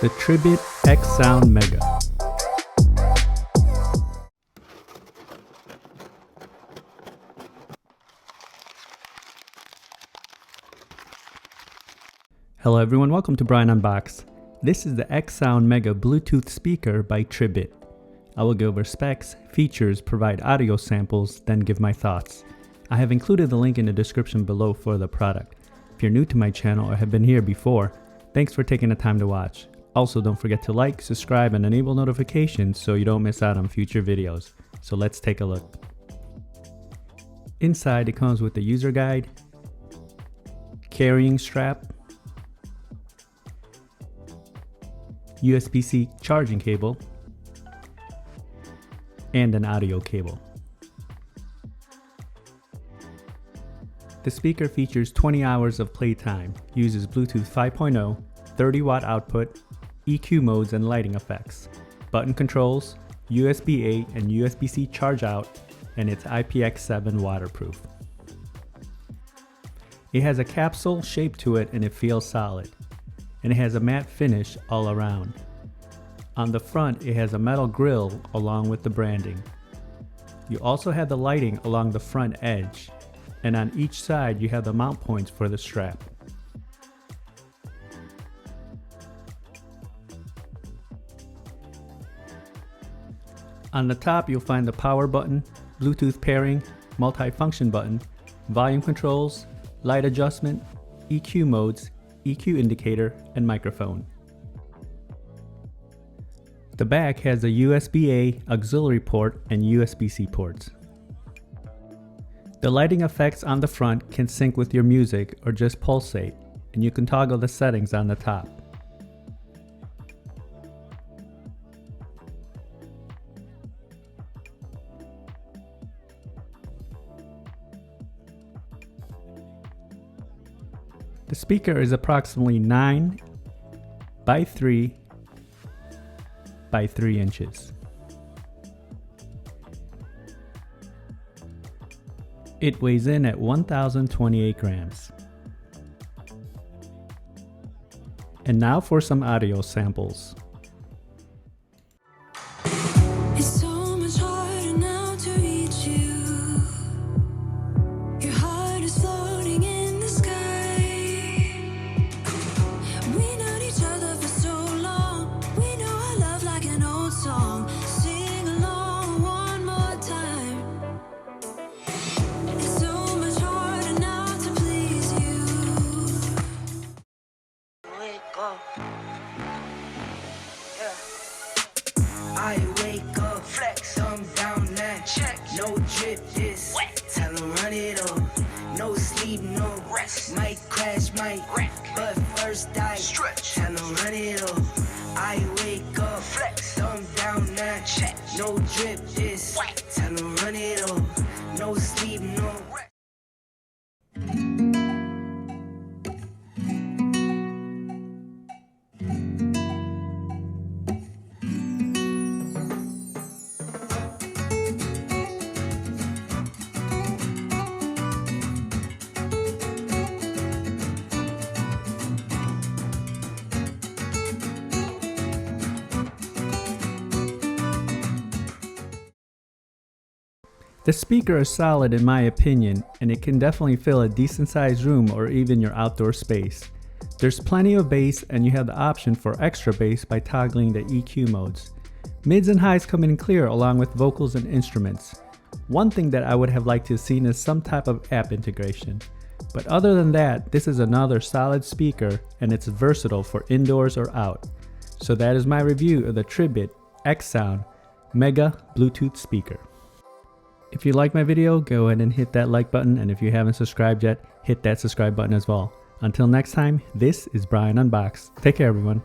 the Tribit XSound Mega. Hello everyone, welcome to Brian Unboxed. This is the XSound Mega Bluetooth speaker by Tribit. I will go over specs, features, provide audio samples, then give my thoughts. I have included the link in the description below for the product. If you're new to my channel or have been here before, thanks for taking the time to watch. Also, don't forget to like, subscribe, and enable notifications so you don't miss out on future videos. So let's take a look. Inside, it comes with the user guide, carrying strap, USB-C charging cable, and an audio cable. The speaker features 20 hours of playtime, uses Bluetooth 5.0, 30 watt output, EQ modes and lighting effects, button controls, USB-A and USB-C charge out, and it's IPX7 waterproof. It has a capsule shape to it and it feels solid. And it has a matte finish all around. On the front, it has a metal grille along with the branding. You also have the lighting along the front edge, and on each side you have the mount points for the strap. On the top, you'll find the power button, Bluetooth pairing, multi-function button, volume controls, light adjustment, EQ modes, EQ indicator, and microphone. The back has a USB-A auxiliary port and USB-C ports. The lighting effects on the front can sync with your music or just pulsate, and you can toggle the settings on the top. The speaker is approximately 9 by 3 by 3 inches. It weighs in at 1,028 grams. And now for some audio samples. I wake up, flex, thumb down now, check, no drip this, wet. Tell 'em run it up, no sleep, no rest, might crash, might wreck, but first I stretch, tell 'em run it up, I wake up, flex, thumb down now, check, no drip this, wet. Tell 'em run it up, no sleep, no rest. The speaker is solid in my opinion, and it can definitely fill a decent sized room or even your outdoor space. There's plenty of bass, and you have the option for extra bass by toggling the EQ modes. Mids and highs come in clear along with vocals and instruments. One thing that I would have liked to have seen is some type of app integration. But other than that, this is another solid speaker, and it's versatile for indoors or out. So that is my review of the Tribit XSound Mega Bluetooth speaker. If you like my video, go ahead and hit that like button, and if you haven't subscribed yet, hit that subscribe button as well. Until next time, this is Brian Unboxed. Take care everyone.